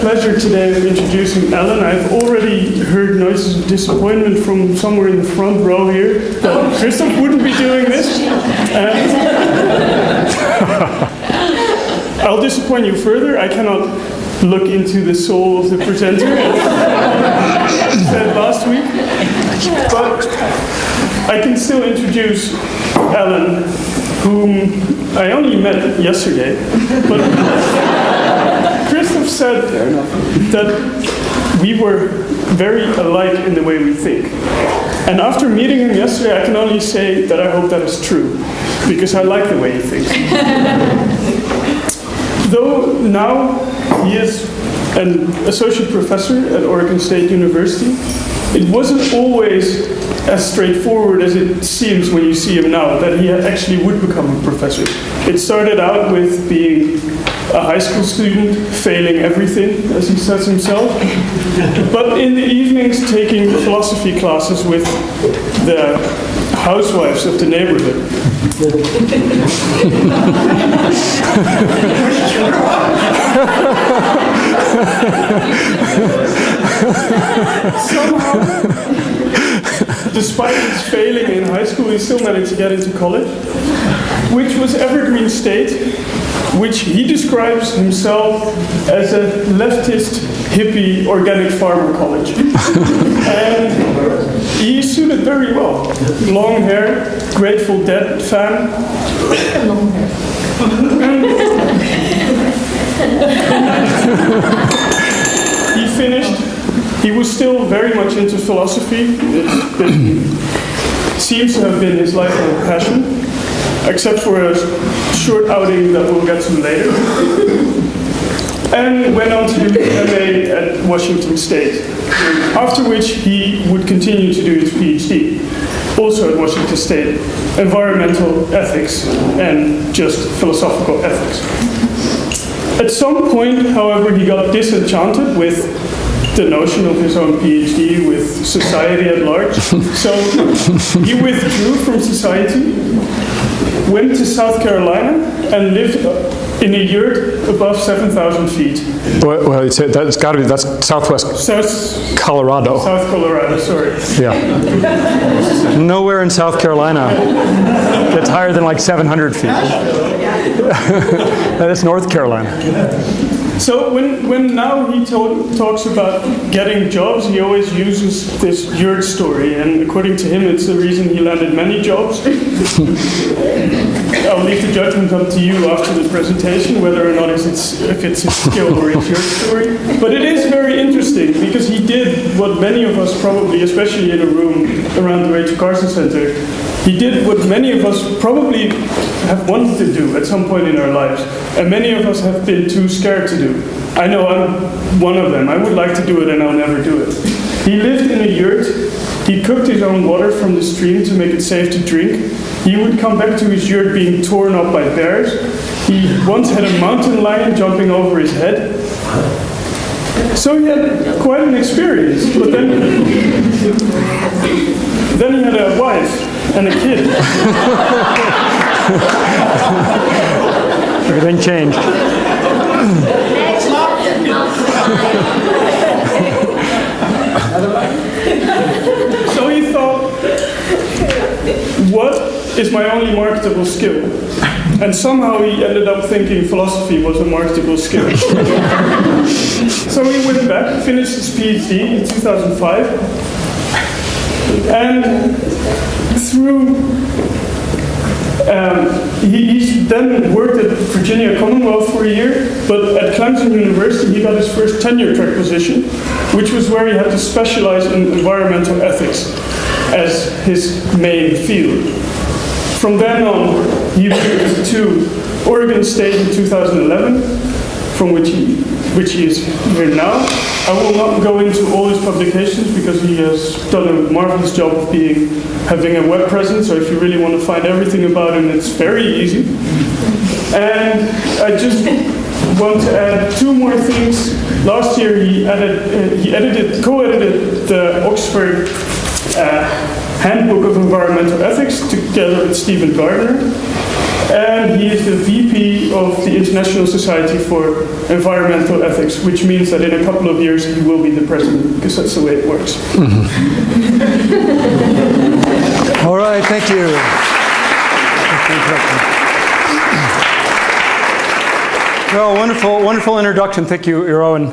pleasure today of introducing Alan. I've already heard noises of disappointment from somewhere in the front row here that Christoph wouldn't be doing this. I'll disappoint you further. I cannot look into the soul of the presenter, as said last week. But I can still introduce Alan, whom I only met yesterday. But Christoph said that we were very alike in the way we think. And after meeting him yesterday, I can only say that I hope that is true, because I like the way he thinks. Though now he is an associate professor at Oregon State University, it wasn't always as straightforward as it seems when you see him now, that he actually would become a professor. It started out with being a high school student, failing everything, as he says himself, but in the evenings taking philosophy classes with the housewives of the neighborhood. Somehow, despite his failing in high school, he still managed to get into college, which was Evergreen State, which he describes himself as a leftist, hippie, organic farmer college. And he suited very well. Long hair, Grateful Dead fan. Long hair. He finished. He was still very much into philosophy. It seems to have been his lifelong passion, except for a short outing that we'll get to later. And went on to do MA at Washington State, after which he would continue to do his PhD, also at Washington State, environmental ethics and just philosophical ethics. At some point, however, he got disenchanted with the notion of his own PhD, with society at large. So he withdrew from society, went to South Carolina, and lived in a yurt above 7,000 feet. Well, that's got to be, that's southwest Colorado. South Colorado, sorry. Yeah. Nowhere in South Carolina gets higher than like 700 feet. That is North Carolina. So when now he talks about getting jobs, he always uses this yurt story, and according to him, it's the reason he landed many jobs. I'll leave the judgment up to you after the presentation, whether or not if it's his skill or his yurt story. But it is very interesting, because he did what many of us probably, especially in a room around the Rachel Carson Center, he did what many of us probably have wanted to do at some point in our lives, and many of us have been too scared to do. I know I'm one of them. I would like to do it, and I'll never do it. He lived in a yurt. He cooked his own water from the stream to make it safe to drink. He would come back to his yurt being torn up by bears. He once had a mountain lion jumping over his head. So he had quite an experience, but then he had a wife and a kid. Everything changed. So he thought, what is my only marketable skill? And somehow he ended up thinking philosophy was a marketable skill. So he went back, finished his PhD in 2005, and through he then worked at Virginia Commonwealth for a year, but at Clemson University he got his first tenure-track position, which was where he had to specialize in environmental ethics as his main field. From then on, he moved to Oregon State in 2011, from which he is here now. I will not go into all his publications because he has done a marvelous job of having a web presence, so if you really want to find everything about him, it's very easy. And I just want to add two more things. Last year he co-edited the Oxford Handbook of Environmental Ethics together with Stephen Gardner. And he is the VP of the International Society for Environmental Ethics, which means that in a couple of years he will be the president, because that's the way it works. All right, thank you. Well, wonderful introduction. Thank you, Eero. And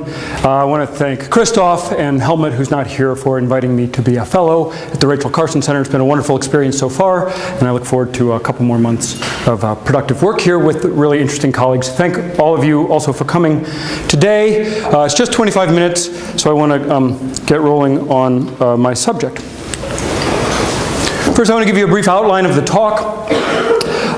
I want to thank Christoph and Helmut, who's not here, for inviting me to be a fellow at the Rachel Carson Center. It's been a wonderful experience so far, and I look forward to a couple more months of productive work here with really interesting colleagues. Thank all of you also for coming today. It's just 25 minutes, so I want to get rolling on my subject. First, I want to give you a brief outline of the talk.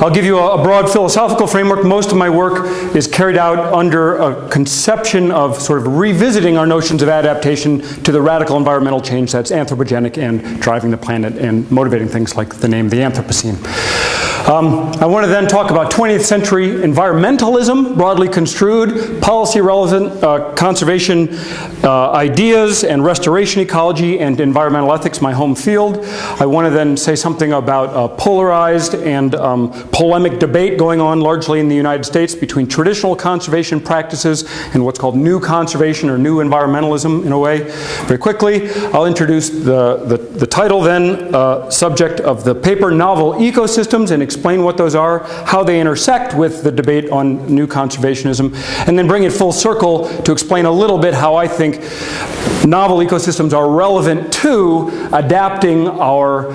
I'll give you a broad philosophical framework. Most of my work is carried out under a conception of sort of revisiting our notions of adaptation to the radical environmental change that's anthropogenic and driving the planet and motivating things like the name the Anthropocene. I want to then talk about 20th century environmentalism, broadly construed, policy-relevant conservation ideas and restoration ecology and environmental ethics, my home field. I want to then say something about polarized and polemic debate going on largely in the United States between traditional conservation practices and what's called new conservation or new environmentalism in a way. Very quickly, I'll introduce the title then, subject of the paper, Novel Ecosystems, and explain what those are, how they intersect with the debate on new conservationism, and then bring it full circle to explain a little bit how I think novel ecosystems are relevant to adapting our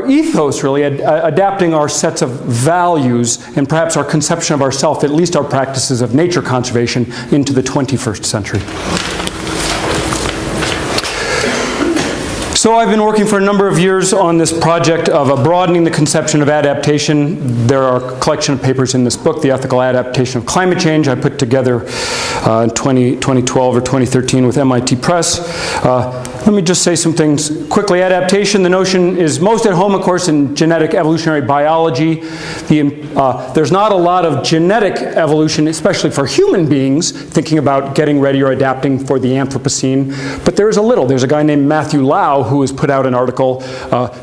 ethos, really, adapting our sets of values and perhaps our conception of ourself, at least our practices of nature conservation, into the 21st century. So I've been working for a number of years on this project of broadening the conception of adaptation. There are a collection of papers in this book, The Ethical Adaptation of Climate Change, I put together in 2012 or 2013 with MIT Press. Let me just say some things quickly. Adaptation, the notion is most at home, of course, in genetic evolutionary biology. There's not a lot of genetic evolution, especially for human beings, thinking about getting ready or adapting for the Anthropocene. But there is a little. There's a guy named Matthew Lau who has put out an article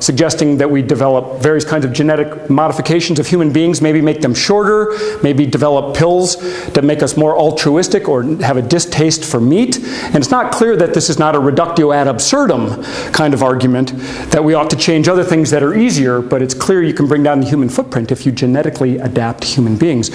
suggesting that we develop various kinds of genetic modifications of human beings, maybe make them shorter, maybe develop pills that make us more altruistic or have a distaste for meat. And it's not clear that this is not a reductio ad absurdum kind of argument, that we ought to change other things that are easier, but it's clear you can bring down the human footprint if you genetically adapt human beings.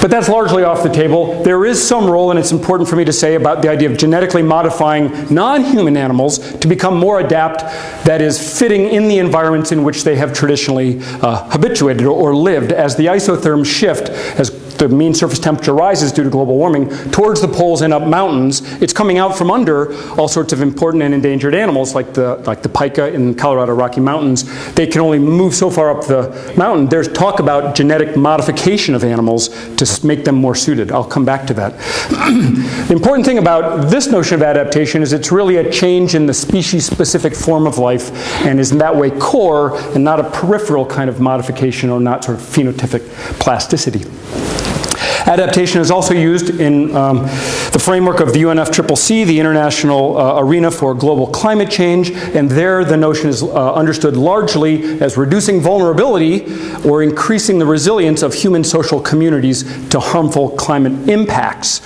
But that's largely off the table. There is some role, and it's important for me to say, about the idea of genetically modifying non-human animals to become more adept, that is, fitting in the environments in which they have traditionally habituated or lived. As the isotherms shift, as the mean surface temperature rises due to global warming towards the poles and up mountains, it's coming out from under all sorts of important and endangered animals like the pika in Colorado Rocky Mountains. They can only move so far up the mountain. There's talk about genetic modification of animals to make them more suited. I'll come back to that. The important thing about this notion of adaptation is it's really a change in the species-specific form of life and is in that way core and not a peripheral kind of modification or not sort of phenotypic plasticity. Adaptation is also used in the framework of the UNFCCC, the International Arena for Global Climate Change, and there the notion is understood largely as reducing vulnerability or increasing the resilience of human social communities to harmful climate impacts.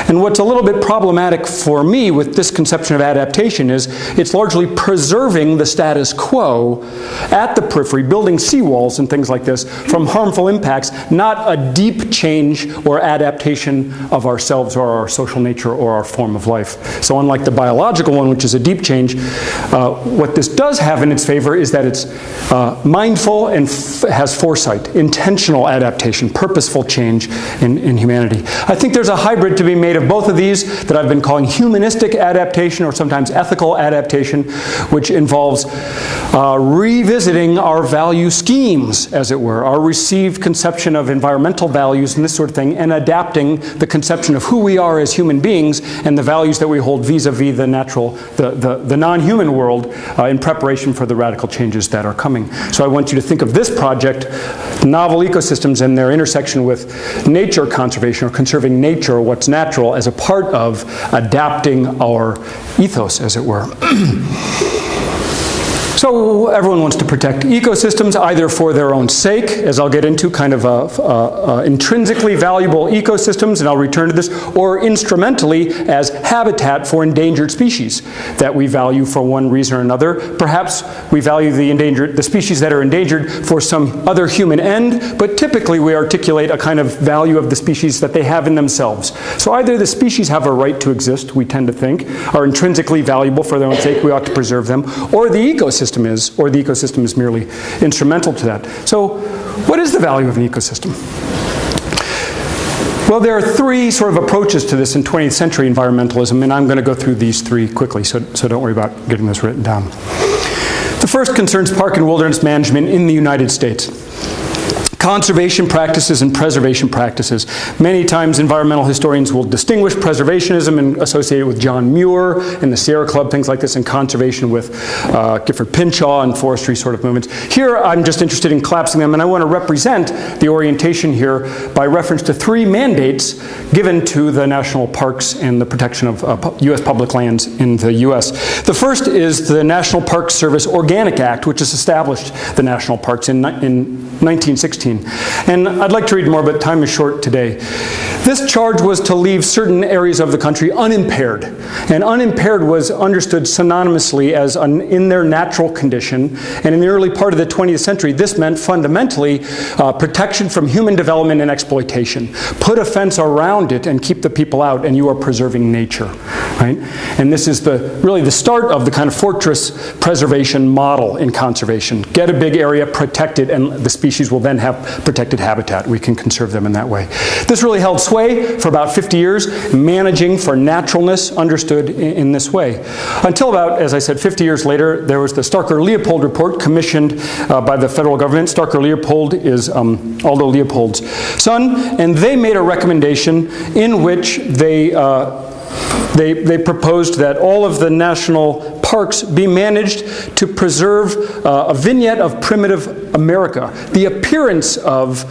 And what's a little bit problematic for me with this conception of adaptation is it's largely preserving the status quo at the periphery, building seawalls and things like this from harmful impacts, not a deep change or adaptation of ourselves or our social nature or our form of life. So unlike the biological one, which is a deep change, what this does have in its favor is that it's mindful and has foresight, intentional adaptation, purposeful change in humanity. I think there's a hybrid to be made of both of these that I've been calling humanistic adaptation or sometimes ethical adaptation, which involves revisiting our value schemes, as it were, our received conception of environmental values and this sort of thing, and adapting the conception of who we are as human beings and the values that we hold vis-a-vis the natural, the non-human world in preparation for the radical changes that are coming. So I want you to think of this project, novel ecosystems and their intersection with nature conservation or conserving nature or what's natural as a part of adapting our ethos, as it were. So everyone wants to protect ecosystems, either for their own sake, as I'll get into, kind of intrinsically valuable ecosystems, and I'll return to this, or instrumentally as habitat for endangered species that we value for one reason or another. Perhaps we value the species that are endangered for some other human end, but typically we articulate a kind of value of the species that they have in themselves. So either the species have a right to exist, we tend to think, are intrinsically valuable for their own sake, we ought to preserve them, or the ecosystem is merely instrumental to that. So what is the value of an ecosystem? Well, there are three sort of approaches to this in 20th century environmentalism, and I'm going to go through these three quickly, so don't worry about getting this written down. The first concerns park and wilderness management in the United States. Conservation practices and preservation practices. Many times environmental historians will distinguish preservationism and associate it with John Muir and the Sierra Club, things like this, and conservation with Gifford Pinchot and forestry sort of movements. Here I'm just interested in collapsing them, and I want to represent the orientation here by reference to three mandates given to the national parks and the protection of U.S. public lands in the U.S. The first is the National Park Service Organic Act, which has established the national parks in 1916. And I'd like to read more, but time is short today. This charge was to leave certain areas of the country unimpaired. And unimpaired was understood synonymously as in their natural condition. And in the early part of the 20th century, this meant fundamentally protection from human development and exploitation. Put a fence around it and keep the people out, and you are preserving nature. Right? And this is really the start of the kind of fortress preservation model in conservation. Get a big area, protect it, and the species will then have protected habitat. We can conserve them in that way. This really held sway for about 50 years, managing for naturalness understood in this way. Until about, as I said, 50 years later, there was the Starker-Leopold Report commissioned by the federal government. Starker-Leopold is Aldo Leopold's son, and they made a recommendation in which they proposed that all of the national parks be managed to preserve a vignette of primitive America, the appearance of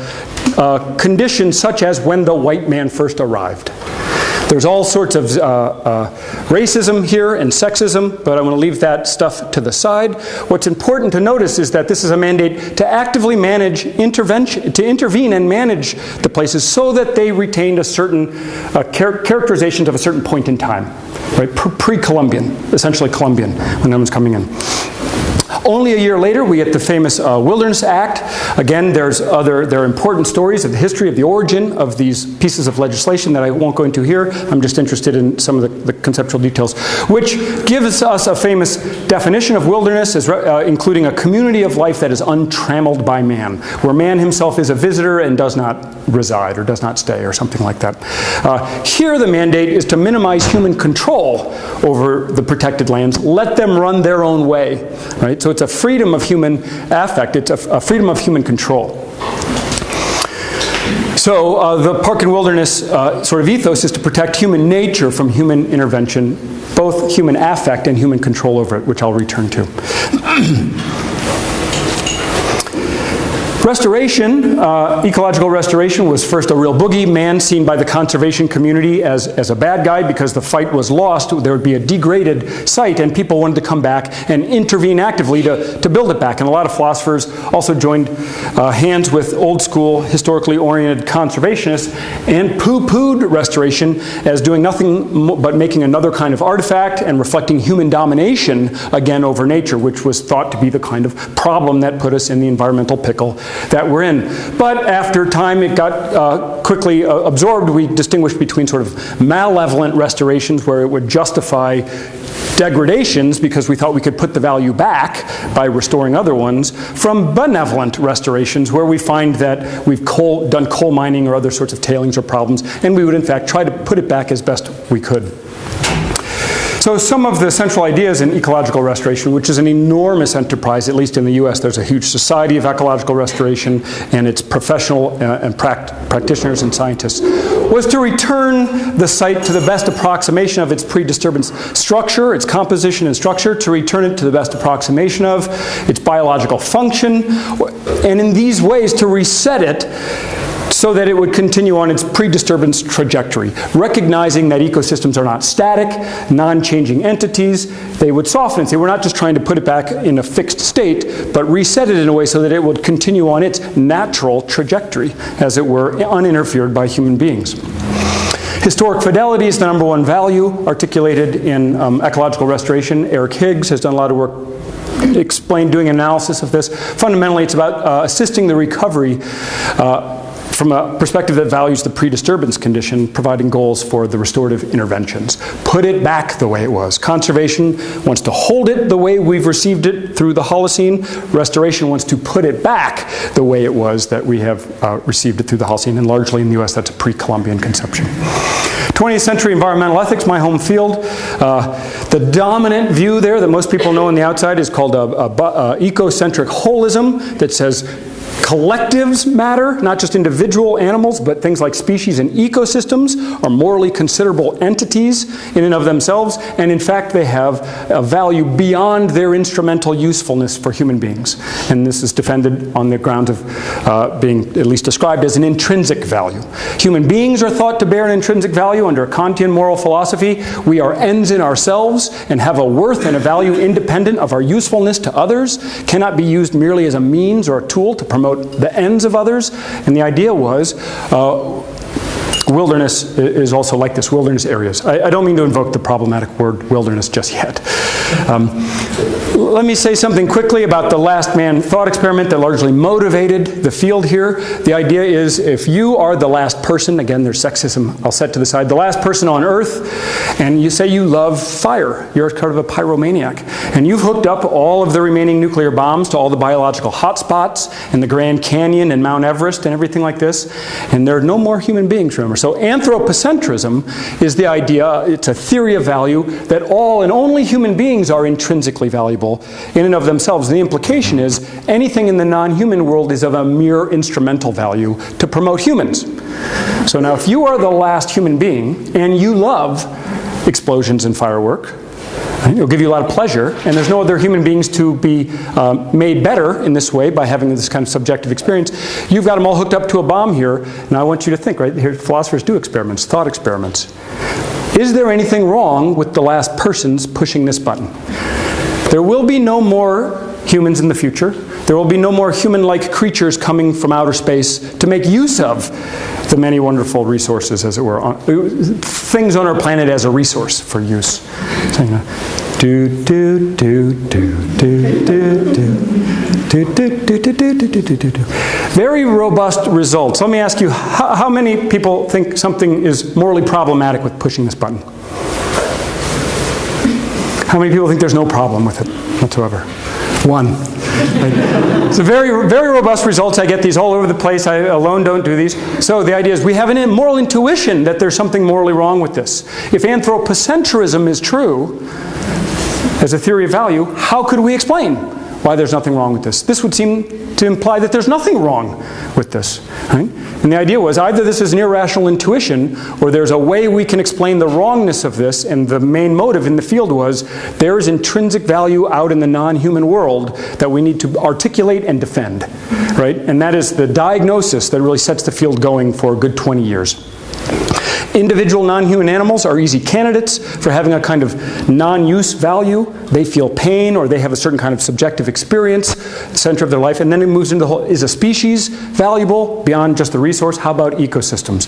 conditions such as when the white man first arrived. There's all sorts of racism here and sexism, but I'm going to leave that stuff to the side. What's important to notice is that this is a mandate to actively manage intervene and manage the places so that they retained a certain characterizations of a certain point in time, right? Pre-Columbian, essentially Columbian, when no one's coming in. Only a year later, we get the famous Wilderness Act. Again, there are important stories of the history of the origin of these pieces of legislation that I won't go into here. I'm just interested in some of the conceptual details, which gives us a famous definition of wilderness as including a community of life that is untrammeled by man, where man himself is a visitor and does not reside or does not stay or something like that. Here the mandate is to minimize human control over the protected lands, let them run their own way, right? So it's a freedom of human affect, it's a freedom of human control. So the park and wilderness sort of ethos is to protect human nature from human intervention, both human affect and human control over it, which I'll return to. Restoration, ecological restoration, was first a real boogeyman seen by the conservation community as a bad guy because the fight was lost. There would be a degraded site and people wanted to come back and intervene actively to build it back. And a lot of philosophers also joined hands with old school, historically oriented conservationists and poo-pooed restoration as doing nothing but making another kind of artifact and reflecting human domination again over nature, which was thought to be the kind of problem that put us in the environmental pickle that we're in. But after time it got quickly absorbed. We distinguished between sort of malevolent restorations where it would justify degradations because we thought we could put the value back by restoring other ones, from benevolent restorations where we find that we've done coal mining or other sorts of tailings or problems, and we would in fact try to put it back as best we could. So some of the central ideas in ecological restoration, which is an enormous enterprise, at least in the US, there's a huge society of ecological restoration and its professional and practitioners and scientists, was to return the site to the best approximation of its pre-disturbance structure, its composition and structure, to return it to the best approximation of its biological function, and in these ways to reset it so that it would continue on its pre-disturbance trajectory, recognizing that ecosystems are not static, non-changing entities. They would soften it. They were not just trying to put it back in a fixed state, but reset it in a way so that it would continue on its natural trajectory, as it were, uninterfered by human beings. Historic fidelity is the #1 value articulated in Ecological Restoration. Eric Higgs has done a lot of work doing analysis of this. Fundamentally, it's about assisting the recovery from a perspective that values the pre-disturbance condition, providing goals for the restorative interventions. Put it back the way it was. Conservation wants to hold it the way we've received it through the Holocene. Restoration wants to put it back the way it was that we have received it through the Holocene, and largely in the US, that's a pre-Columbian conception. 20th century environmental ethics, my home field. The dominant view there that most people know on the outside is called ecocentric holism, that says collectives matter, not just individual animals, but things like species and ecosystems are morally considerable entities in and of themselves, and in fact they have a value beyond their instrumental usefulness for human beings. And this is defended on the grounds of being at least described as an intrinsic value. Human beings are thought to bear an intrinsic value under a Kantian moral philosophy. We are ends in ourselves and have a worth and a value independent of our usefulness to others, cannot be used merely as a means or a tool to promote the ends of others. And the idea was wilderness is also like this, wilderness areas. I don't mean to invoke the problematic word wilderness just yet. Let me say something quickly about the last man thought experiment that largely motivated the field here. The idea is if you are the last person, again there's sexism, I'll set to the side, the last person on Earth, and you say you love fire, you're kind of a pyromaniac, and you've hooked up all of the remaining nuclear bombs to all the biological hotspots in the Grand Canyon and Mount Everest and everything like this, and there are no more human beings, remember. So anthropocentrism is the idea, it's a theory of value, that all and only human beings are intrinsically valuable in and of themselves. And the implication is anything in the non-human world is of a mere instrumental value to promote humans. So now if you are the last human being and you love explosions and firework, it'll give you a lot of pleasure, and there's no other human beings to be made better in this way by having this kind of subjective experience. You've got them all hooked up to a bomb here, and I want you to think, right here, philosophers do experiments, thought experiments. Is there anything wrong with the last persons pushing this button? There will be no more humans in the future. There will be no more human-like creatures coming from outer space to make use of the many wonderful resources, as it were, things on our planet as a resource for use. Very robust results. Let me ask you, how many people think something is morally problematic with pushing this button? How many people think there's no problem with it whatsoever? One. So very, very robust results. I get these all over the place. I alone don't do these. So the idea is we have a moral intuition that there's something morally wrong with this. If anthropocentrism is true, as a theory of value, how could we explain why there's nothing wrong with this? This would seem to imply that there's nothing wrong with this. Right? And the idea was either this is an irrational intuition or there's a way we can explain the wrongness of this, and the main motive in the field was there is intrinsic value out in the non-human world that we need to articulate and defend. Right? And that is the diagnosis that really sets the field going for a good 20 years. Individual non-human animals are easy candidates for having a kind of non-use value. They feel pain or they have a certain kind of subjective experience, the center of their life, and then it moves into the whole, is a species valuable beyond just the resource? How about ecosystems?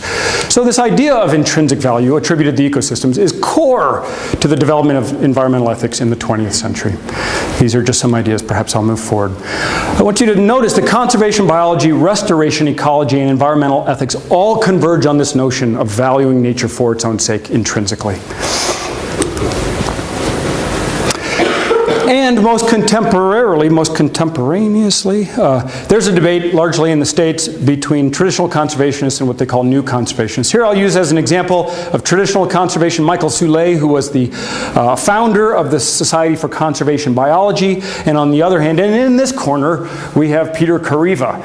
So this idea of intrinsic value attributed to ecosystems is core to the development of environmental ethics in the 20th century. These are just some ideas, perhaps I'll move forward. I want you to notice that conservation biology, restoration ecology, and environmental ethics all converge on this notion of valuing nature for its own sake intrinsically. And most contemporaneously, there's a debate largely in the States between traditional conservationists and what they call new conservationists. Here I'll use as an example of traditional conservation Michael Soule, who was the founder of the Society for Conservation Biology, and on the other hand, and in this corner, we have Peter Kariva,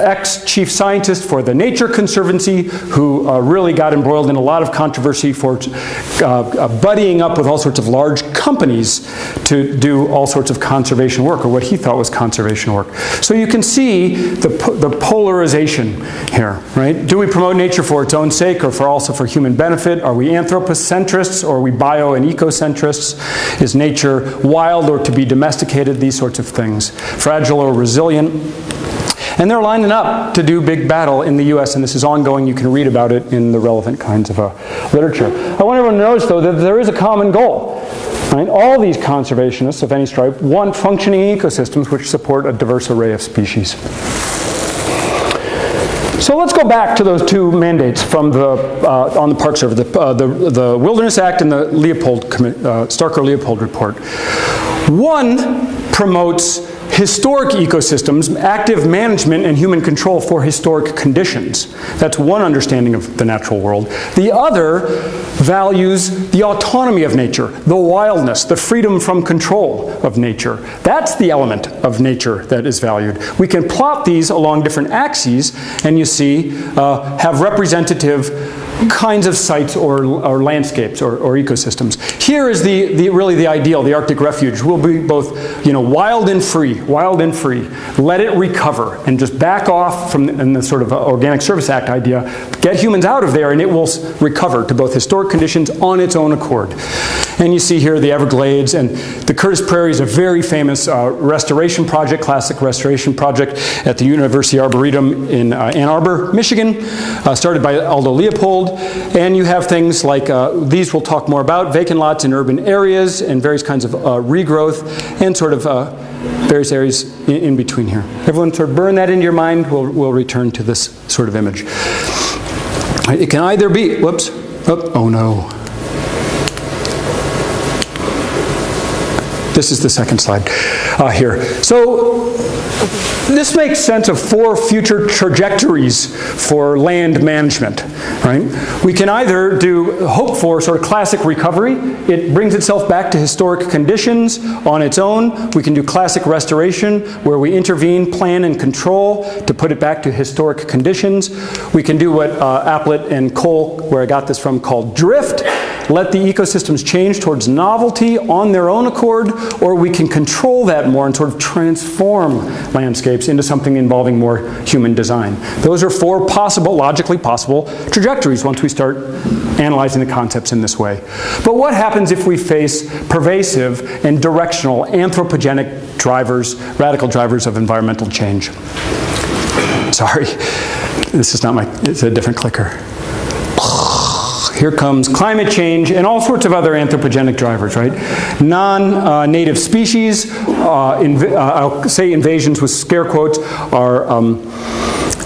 ex-chief scientist for the Nature Conservancy, who really got embroiled in a lot of controversy for buddying up with all sorts of large companies to do all sorts of conservation work, or what he thought was conservation work. So you can see the polarization here, right? Do we promote nature for its own sake or also for human benefit? Are we anthropocentrists or are we bio and ecocentrists? Is nature wild or to be domesticated? These sorts of things. Fragile or resilient? And they're lining up to do big battle in the US, and this is ongoing. You can read about it in the relevant kinds of literature. I want everyone to notice, though, that there is a common goal. Right? All these conservationists of any stripe want functioning ecosystems which support a diverse array of species. So let's go back to those two mandates from on the Park Service, the Wilderness Act and the Starker-Leopold Report. One promotes historic ecosystems, active management and human control for historic conditions. That's one understanding of the natural world. The other values the autonomy of nature, the wildness, the freedom from control of nature. That's the element of nature that is valued. We can plot these along different axes, and you see have representative kinds of sites or landscapes or ecosystems. Here is really the ideal, the Arctic refuge. Will be both, wild and free. Let it recover and just back off from the sort of Organic Service Act idea. Get humans out of there and it will recover to both historic conditions on its own accord. And you see here the Everglades, and the Curtis Prairie is a very famous restoration project, classic restoration project at the University Arboretum in Ann Arbor, Michigan, started by Aldo Leopold. And you have things like, these we'll talk more about, vacant lots in urban areas and various kinds of regrowth and sort of various areas in between here. Everyone sort of burn that into your mind. We'll return to this sort of image. It can either be, whoops, oh no. This is the second slide here. So this makes sense of 4 future trajectories for land management, right? We can either hope for sort of classic recovery. It brings itself back to historic conditions on its own. We can do classic restoration, where we intervene, plan, and control to put it back to historic conditions. We can do what Applet and Cole, where I got this from, called drift. Let the ecosystems change towards novelty on their own accord, or we can control that more and sort of transform landscapes into something involving more human design. Those are 4 logically possible trajectories once we start analyzing the concepts in this way. But what happens if we face pervasive and directional anthropogenic drivers, radical drivers of environmental change? Sorry, this is not it's a different clicker. Here comes climate change and all sorts of other anthropogenic drivers, right? Non-native species, I'll say invasions with scare quotes, are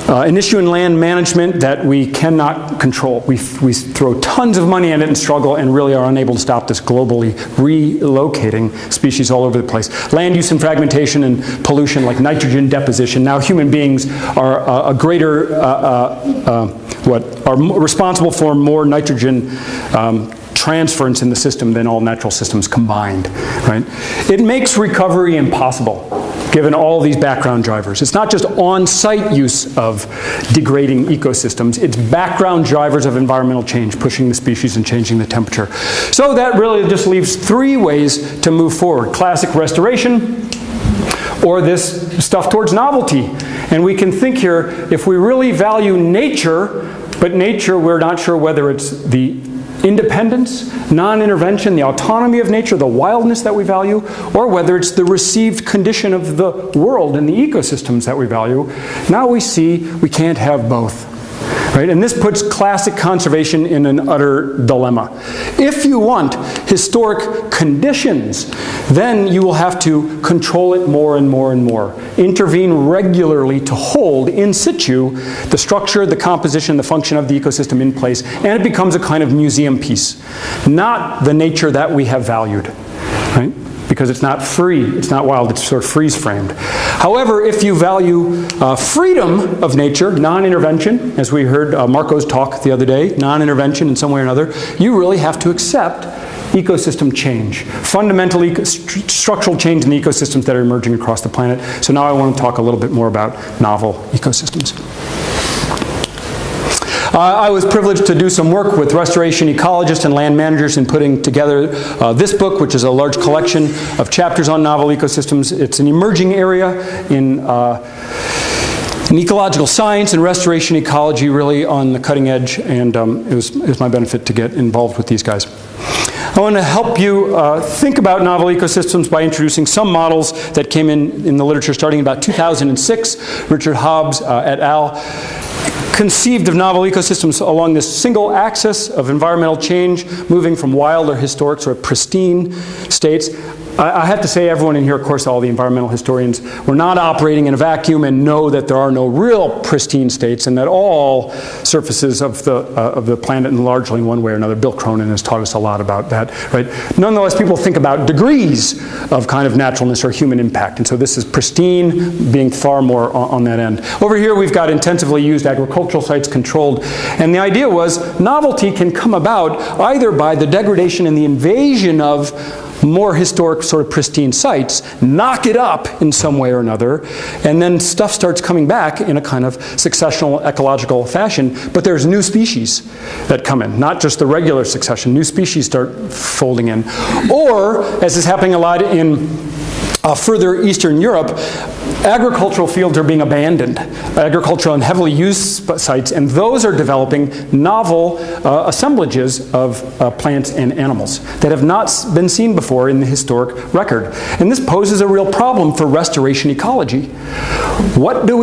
an issue in land management that we cannot control. We throw tons of money at it and struggle and really are unable to stop this globally relocating species all over the place. Land use and fragmentation and pollution like nitrogen deposition. Now human beings are a greater, are responsible for more nitrogen transference in the system than all natural systems combined, right? It makes recovery impossible, given all these background drivers. It's not just on-site use of degrading ecosystems, it's background drivers of environmental change, pushing the species and changing the temperature. So that really just leaves 3 ways to move forward. Classic restoration, or this stuff towards novelty. And we can think here, if we really value nature, but nature, we're not sure whether it's the independence, non-intervention, the autonomy of nature, the wildness that we value, or whether it's the received condition of the world and the ecosystems that we value. Now we see we can't have both. Right? And this puts classic conservation in an utter dilemma. If you want historic conditions, then you will have to control it more and more and more. Intervene regularly to hold in situ the structure, the composition, the function of the ecosystem in place, and it becomes a kind of museum piece, not the nature that we have valued. Right? Because it's not free, it's not wild, it's sort of freeze-framed. However, if you value freedom of nature, non-intervention, as we heard Marco's talk the other day, non-intervention in some way or another, you really have to accept ecosystem change, fundamental structural change in the ecosystems that are emerging across the planet. So now I want to talk a little bit more about novel ecosystems. I was privileged to do some work with restoration ecologists and land managers in putting together this book, which is a large collection of chapters on novel ecosystems. It's an emerging area in ecological science and restoration ecology, really on the cutting edge, and it was my benefit to get involved with these guys. I want to help you think about novel ecosystems by introducing some models that came in the literature starting in about 2006. Richard Hobbs et al. Conceived of novel ecosystems along this single axis of environmental change, moving from wild or historic, sort of pristine states. I have to say, everyone in here, of course, all the environmental historians, we're not operating in a vacuum and know that there are no real pristine states and that all surfaces of the planet, and largely in one way or another, Bill Cronin has taught us a lot about that, right? Nonetheless, people think about degrees of kind of naturalness or human impact, and so this is pristine, being far more on that end. Over here, we've got intensively used agricultural sites controlled, and the idea was novelty can come about either by the degradation and the invasion of more historic, sort of pristine sites, knock it up in some way or another, and then stuff starts coming back in a kind of successional ecological fashion, but there's new species that come in, not just the regular succession. New species start folding in. Or, as is happening a lot in further Eastern Europe, agricultural fields are being abandoned, agricultural and heavily used sites, and those are developing novel assemblages of plants and animals that have not been seen before in the historic record. And this poses a real problem for restoration ecology. What do?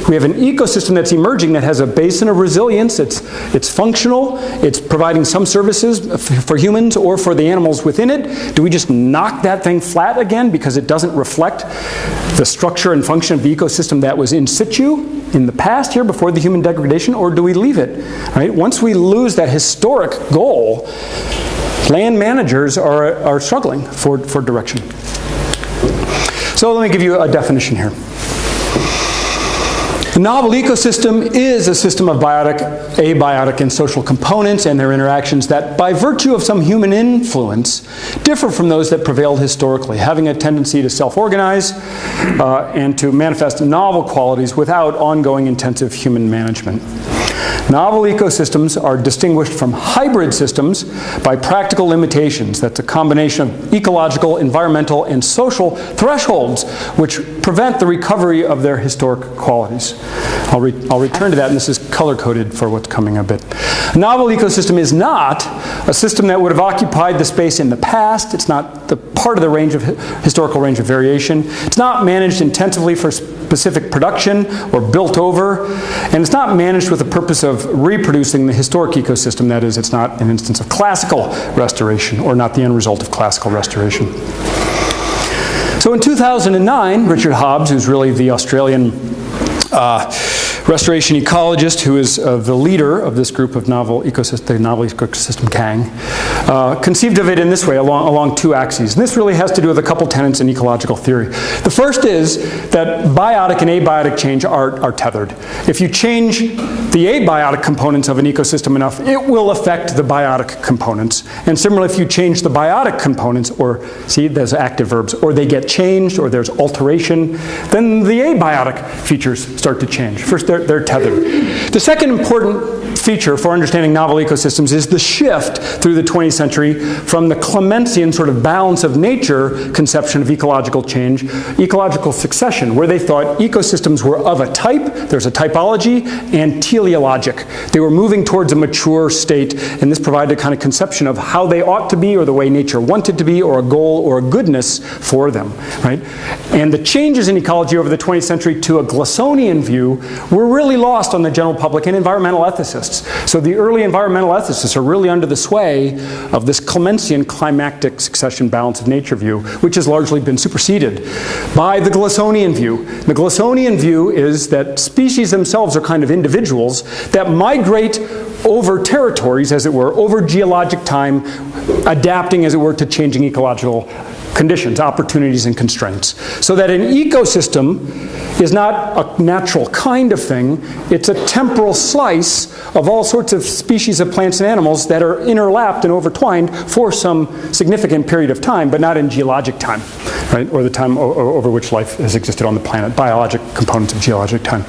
We have an ecosystem that's emerging that has a basin of resilience. It's functional. It's providing some services for humans or for the animals within it. Do we just knock that thing flat again because it doesn't reflect the structure and function of the ecosystem that was in situ in the past here before the human degradation, or do we leave it? Right? Once we lose that historic goal, land managers are struggling for direction. So let me give you a definition here. A novel ecosystem is a system of biotic, abiotic, and social components and their interactions that, by virtue of some human influence, differ from those that prevailed historically, having a tendency to self-organize and to manifest novel qualities without ongoing intensive human management. Novel ecosystems are distinguished from hybrid systems by practical limitations. That's a combination of ecological, environmental, and social thresholds which prevent the recovery of their historic qualities. I'll return to that, and this is color-coded for what's coming a bit. A novel ecosystem is not a system that would have occupied the space in the past. It's not the part of the historical range of variation. It's not managed intensively for specific production or built over, and it's not managed with the purpose of reproducing the historic ecosystem. That is, it's not an instance of classical restoration, or not the end result of classical restoration. So in 2009, Richard Hobbs, who's really the Australian restoration ecologist who is the leader of this group of novel ecosystem gang, conceived of it in this way, along two axes. And this really has to do with a couple tenets in ecological theory. The first is that biotic and abiotic change are tethered. If you change the abiotic components of an ecosystem enough, it will affect the biotic components. And similarly, if you change the biotic components, or see, there's active verbs, or they get changed, or there's alteration, then the abiotic features start to change. First, they're tethered. The second important feature for understanding novel ecosystems is the shift through the 20th century from the Clementsian sort of balance of nature conception of ecological change, ecological succession, where they thought ecosystems were of a type, there's a typology, and teleologic. They were moving towards a mature state, and this provided a kind of conception of how they ought to be, or the way nature wanted to be, or a goal or a goodness for them, right? And the changes in ecology over the 20th century to a Glissonian view were really lost on the general public and environmental ethicists. So the early environmental ethicists are really under the sway of this Clementsian climactic succession balance of nature view, which has largely been superseded by the Glissonian view. The Glissonian view is that species themselves are kind of individuals that migrate over territories, as it were, over geologic time, adapting, as it were, to changing ecological conditions, opportunities, and constraints. So that an ecosystem is not a natural kind of thing. It's a temporal slice of all sorts of species of plants and animals that are interlapped and intertwined for some significant period of time, but not in geologic time, right? Or the time over which life has existed on the planet, biologic components of geologic time.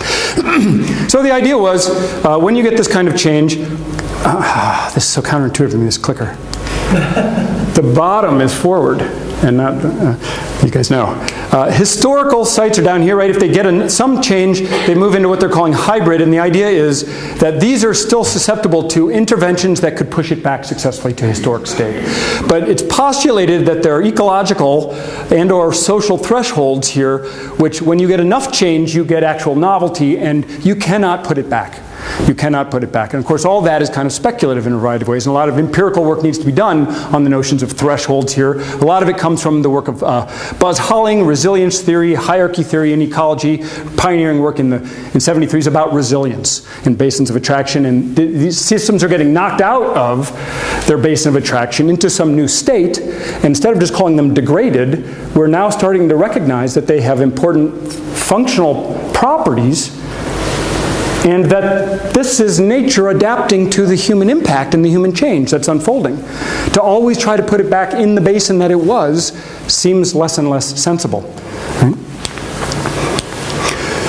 So the idea was, when you get this kind of change, this is so counterintuitive to me, this clicker. The bottom is forward, and not, you guys know. Historical sites are down here, right? If they get some change, they move into what they're calling hybrid, and the idea is that these are still susceptible to interventions that could push it back successfully to historic state. But it's postulated that there are ecological and or social thresholds here, which when you get enough change, you get actual novelty, and you cannot put it back. You cannot put it back. And of course, all that is kind of speculative in a variety of ways, and a lot of empirical work needs to be done on the notions of thresholds here. A lot of it comes from the work of Buzz Holling, resilience theory, hierarchy theory in ecology, pioneering work in 73s about resilience in basins of attraction. And these systems are getting knocked out of their basin of attraction into some new state. And instead of just calling them degraded, we're now starting to recognize that they have important functional properties, and that this is nature adapting to the human impact and the human change that's unfolding. To always try to put it back in the basin that it was seems less and less sensible. Right?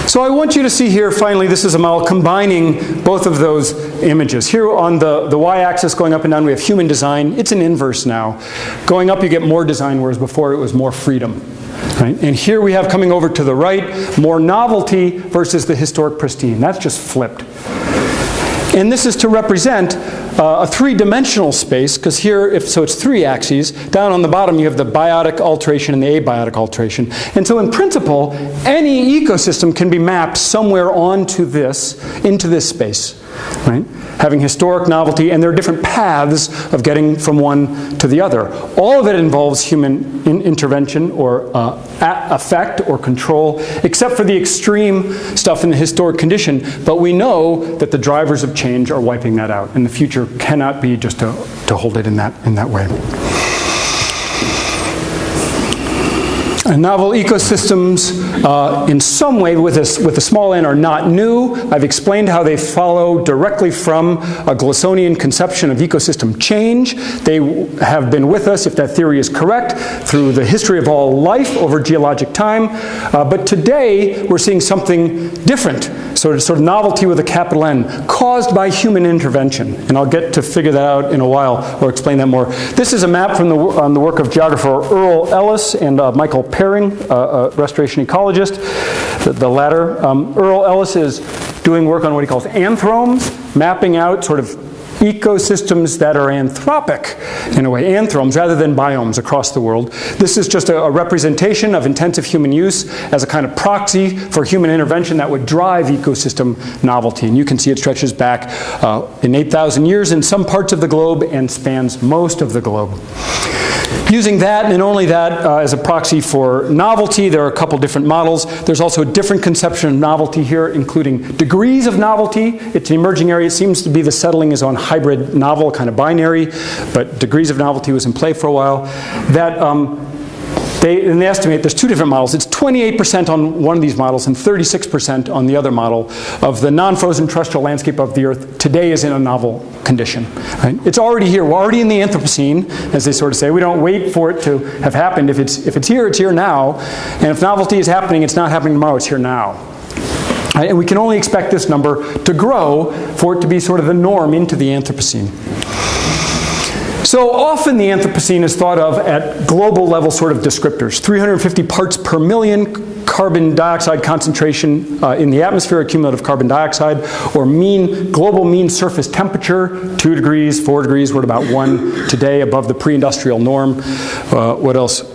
So I want you to see here, finally, this is Amol combining both of those images. Here on the y-axis going up and down, we have human design. It's an inverse now. Going up, you get more design, whereas before it was more freedom. Right? And here we have coming over to the right, more novelty versus the historic pristine. That's just flipped. And this is to represent a three-dimensional space, because here, so it's three axes. Down on the bottom, you have the biotic alteration and the abiotic alteration. And so in principle, any ecosystem can be mapped somewhere onto this, into this space, right? Having historic novelty, and there are different paths of getting from one to the other. All of it involves human intervention or effect or control, except for the extreme stuff in the historic condition. But we know that the drivers of change are wiping that out, and the future cannot be just to hold it in that way. And novel ecosystems, in some way, with a small n, are not new. I've explained how they follow directly from a Glissonian conception of ecosystem change. They have been with us, if that theory is correct, through the history of all life over geologic time. But today, we're seeing something different, sort of novelty with a capital N, caused by human intervention. And I'll get to figure that out in a while, or explain that more. This is a map from the work of geographer Earl Ellis and Michael Perring, a restoration ecologist, the latter. Earl Ellis is doing work on what he calls anthromes, mapping out sort of ecosystems that are anthropic, in a way, anthromes rather than biomes across the world. This is just a representation of intensive human use as a kind of proxy for human intervention that would drive ecosystem novelty. And you can see it stretches back in 8,000 years in some parts of the globe and spans most of the globe. Using that, and only that, as a proxy for novelty, there are a couple different models. There's also a different conception of novelty here, including degrees of novelty. It's an emerging area. It seems to be the settling is on hybrid novel, kind of binary, but degrees of novelty was in play for a while. That they estimate there's two different models. It's 28% on one of these models and 36% on the other model of the non-frozen terrestrial landscape of the Earth today is in a novel condition. Right? It's already here. We're already in the Anthropocene, as they sort of say. We don't wait for it to have happened. If it's here now. And if novelty is happening, it's not happening tomorrow, it's here now. Right? And we can only expect this number to grow for it to be sort of the norm into the Anthropocene. So often the Anthropocene is thought of at global level sort of descriptors. 350 parts per million carbon dioxide concentration in the atmosphere, cumulative carbon dioxide, or global mean surface temperature, 2 degrees, 4 degrees, we're at about 1 today above the pre-industrial norm. What else?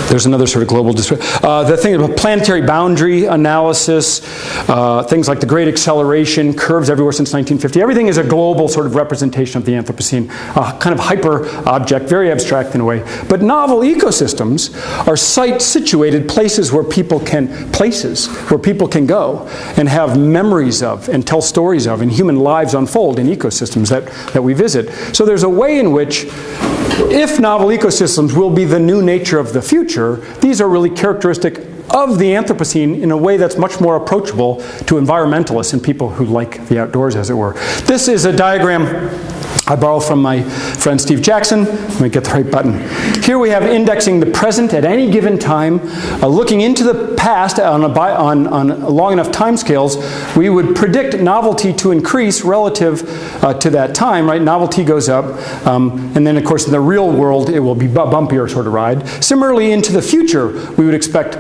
There's another sort of global the thing about planetary boundary analysis, things like the Great Acceleration, curves everywhere since 1950. Everything is a global sort of representation of the Anthropocene, kind of hyper object, very abstract in a way. But novel ecosystems are site-situated places where people can go and have memories of and tell stories of, and human lives unfold in ecosystems that we visit. So there's a way in which if novel ecosystems will be the new nature of the future, these are really characteristic of the Anthropocene in a way that's much more approachable to environmentalists and people who like the outdoors, as it were. This is a diagram I borrow from my friend Steve Jackson. Let me get the right button. Here we have indexing the present at any given time. Looking into the past on long enough time scales, we would predict novelty to increase relative to that time, right? Novelty goes up, and then of course in the real world it will be bumpier sort of ride. Similarly, into the future, we would expect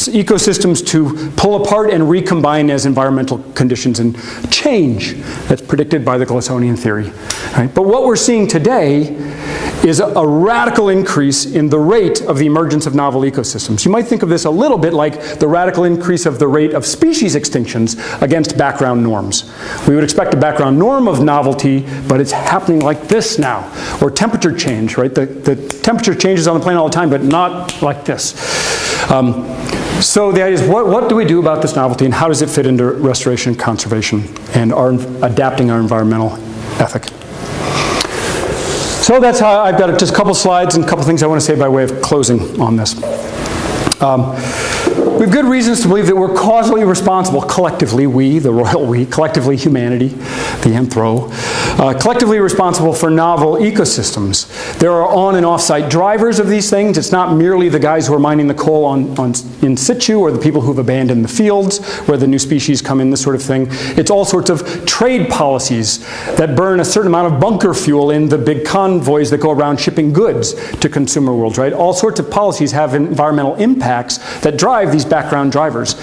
ecosystems to pull apart and recombine as environmental conditions and change. That's predicted by the Glissonian theory. Right? But what we're seeing today is a radical increase in the rate of the emergence of novel ecosystems. You might think of this a little bit like the radical increase of the rate of species extinctions against background norms. We would expect a background norm of novelty, but it's happening like this now. Or temperature change, right? The temperature changes on the planet all the time, but not like this. So the idea is, what do we do about this novelty, and how does it fit into restoration and conservation and adapting our environmental ethic? So that's how I've got just a couple slides and a couple things I want to say by way of closing on this. We have good reasons to believe that we're causally responsible, collectively, we, the royal we, collectively humanity, the anthro, collectively responsible for novel ecosystems. There are on and off-site drivers of these things. It's not merely the guys who are mining the coal in situ or the people who've abandoned the fields where the new species come in, this sort of thing. It's all sorts of trade policies that burn a certain amount of bunker fuel in the big convoys that go around shipping goods to consumer worlds, right? All sorts of policies have environmental impacts that drive these background drivers.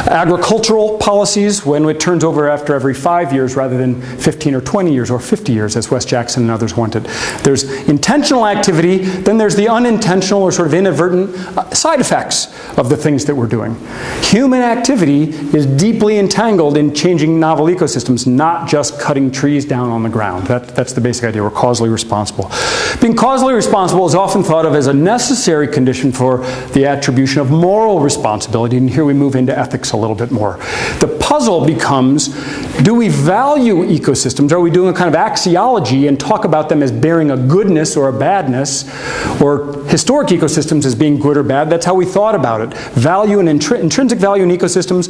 Agricultural policies, when it turns over after every 5 years rather than 15 or 20 years or 50 years, as Wes Jackson and others wanted. There's intentional activity, then there's the unintentional or sort of inadvertent side effects of the things that we're doing. Human activity is deeply entangled in changing novel ecosystems, not just cutting trees down on the ground. That's the basic idea. We're causally responsible. Being causally responsible is often thought of as a necessary condition for the attribution of moral responsibility, and here we move into ethics a little bit more. The puzzle becomes, do we value ecosystems? Are we doing a kind of axiology and talk about them as bearing a goodness or a badness, or historic ecosystems as being good or bad? That's how we thought about it. Value and intrinsic value in ecosystems,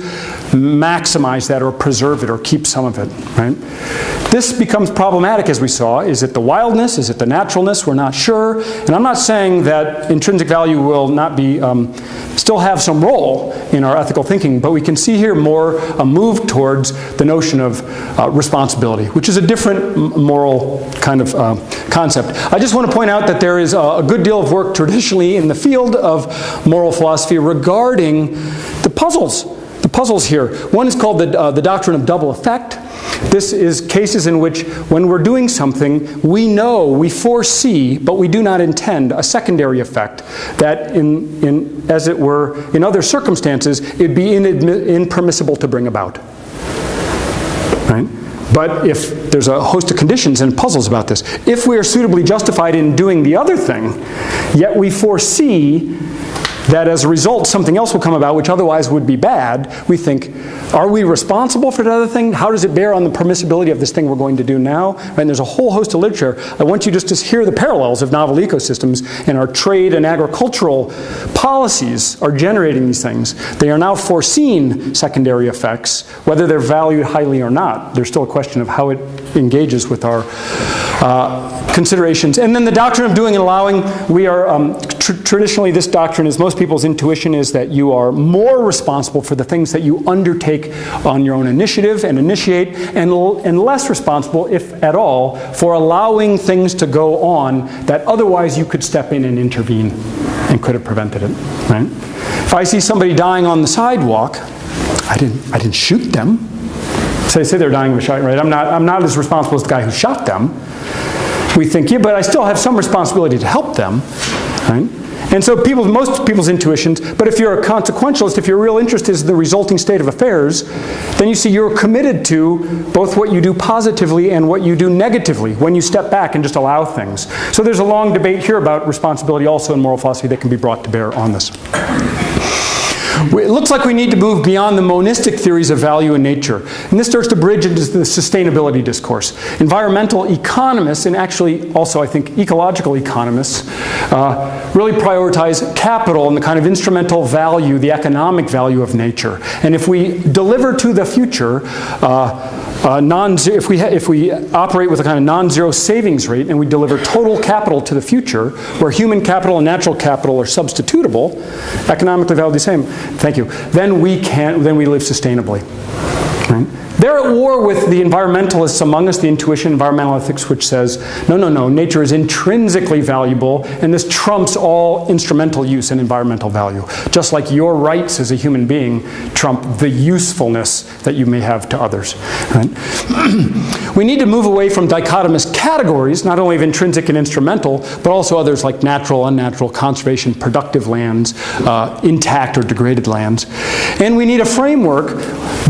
maximize that or preserve it or keep some of it, right? This becomes problematic, as we saw. Is it the wildness? Is it the naturalness? We're not sure. And I'm not saying that intrinsic value will not be, still have some role in our ethical thinking, but we can see here more a move towards the notion of responsibility, which is a different moral kind of concept. I just want to point out that there is a good deal of work traditionally in the field of moral philosophy regarding the puzzles here. One is called the doctrine of double effect. This is cases in which when we're doing something, we know, we foresee, but we do not intend a secondary effect that as it were, in other circumstances, it'd be impermissible to bring about. Right? But if there's a host of conditions and puzzles about this, if we are suitably justified in doing the other thing, yet we foresee that as a result something else will come about which otherwise would be bad, we think, are we responsible for the other thing? How does it bear on the permissibility of this thing we're going to do now? And there's a whole host of literature. I want you just to hear the parallels of novel ecosystems, and our trade and agricultural policies are generating these things. They are now foreseen secondary effects, whether they're valued highly or not. There's still a question of how it engages with our considerations. And then the doctrine of doing and allowing, we are, traditionally this doctrine is, most people's intuition is that you are more responsible for the things that you undertake on your own initiative and initiate, and less responsible, if at all, for allowing things to go on that otherwise you could step in and intervene and could have prevented it, right? If I see somebody dying on the sidewalk, I didn't shoot them. Say they're dying of a shot, right? I'm not as responsible as the guy who shot them. We think, yeah, but I still have some responsibility to help them, right? And so most people's intuitions, but if you're a consequentialist, if your real interest is the resulting state of affairs, then you see you're committed to both what you do positively and what you do negatively when you step back and just allow things. So there's a long debate here about responsibility also in moral philosophy that can be brought to bear on this. It looks like we need to move beyond the monistic theories of value in nature. And this starts to bridge into the sustainability discourse. Environmental economists, and actually also I think ecological economists, really prioritize capital and the kind of instrumental value, the economic value of nature. And if we deliver to the future, if we operate with a kind of non-zero savings rate and we deliver total capital to the future, where human capital and natural capital are substitutable, economically valued the same, thank you, then we live sustainably. Right? They're at war with the environmentalists among us, the intuition, environmental ethics, which says, no, no, no, nature is intrinsically valuable, and this trumps all instrumental use and environmental value. Just like your rights as a human being trump the usefulness that you may have to others. Right? We need to move away from dichotomous categories, not only of intrinsic and instrumental, but also others like natural, unnatural, conservation, productive lands, intact or degraded lands. And we need a framework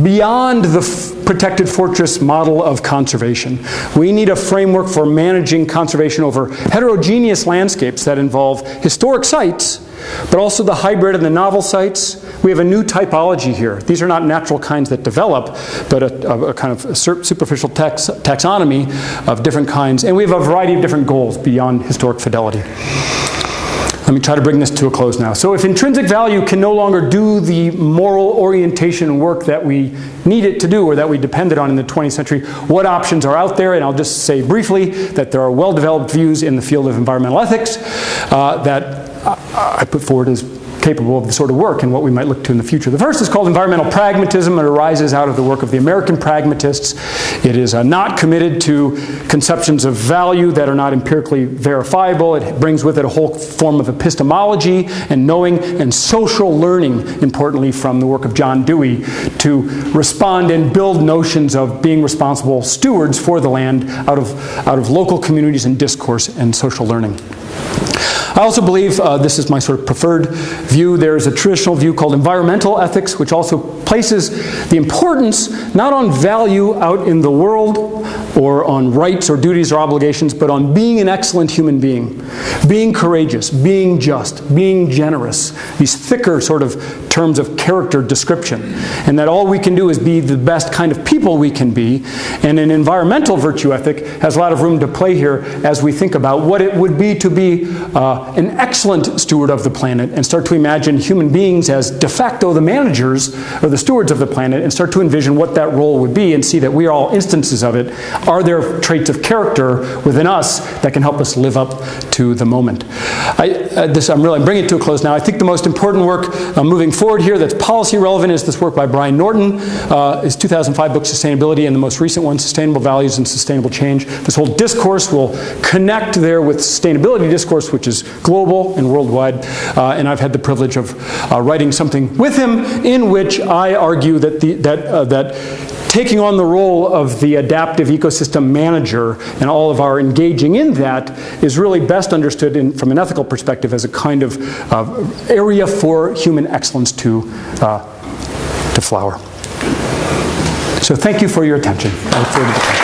beyond the protected fortress model of conservation. We need a framework for managing conservation over heterogeneous landscapes that involve historic sites, but also the hybrid and the novel sites. We have a new typology here. These are not natural kinds that develop, but a kind of superficial taxonomy of different kinds. And we have a variety of different goals beyond historic fidelity. Let me try to bring this to a close now. So if intrinsic value can no longer do the moral orientation work that we need it to do or that we depended on in the 20th century, what options are out there? And I'll just say briefly that there are well-developed views in the field of environmental ethics that I put forward as capable of the sort of work and what we might look to in the future. The first is called environmental pragmatism. It arises out of the work of the American pragmatists. It is not committed to conceptions of value that are not empirically verifiable. It brings with it a whole form of epistemology and knowing and social learning, importantly from the work of John Dewey, to respond and build notions of being responsible stewards for the land out of local communities and discourse and social learning. I also believe, this is my sort of preferred view, there is a traditional view called environmental ethics, which also places the importance not on value out in the world or on rights or duties or obligations, but on being an excellent human being, being courageous, being just, being generous, these thicker sort of terms of character description, and that all we can do is be the best kind of people we can be. And an environmental virtue ethic has a lot of room to play here as we think about what it would be to be an excellent steward of the planet and start to imagine human beings as de facto the managers or the stewards of the planet and start to envision what that role would be and see that we are all instances of it. Are there traits of character within us that can help us live up to the moment? I'm bringing it to a close now. I think the most important work moving forward here that's policy relevant is this work by Brian Norton, his 2005 book Sustainability, and the most recent one, Sustainable Values and Sustainable Change. This whole discourse will connect there with sustainability discourse, which is global and worldwide, and I've had the privilege of writing something with him in which I argue that taking on the role of the adaptive ecosystem manager and all of our engaging in that is really best understood from an ethical perspective as a kind of area for human excellence to flower. So thank you for your attention. I look forward to the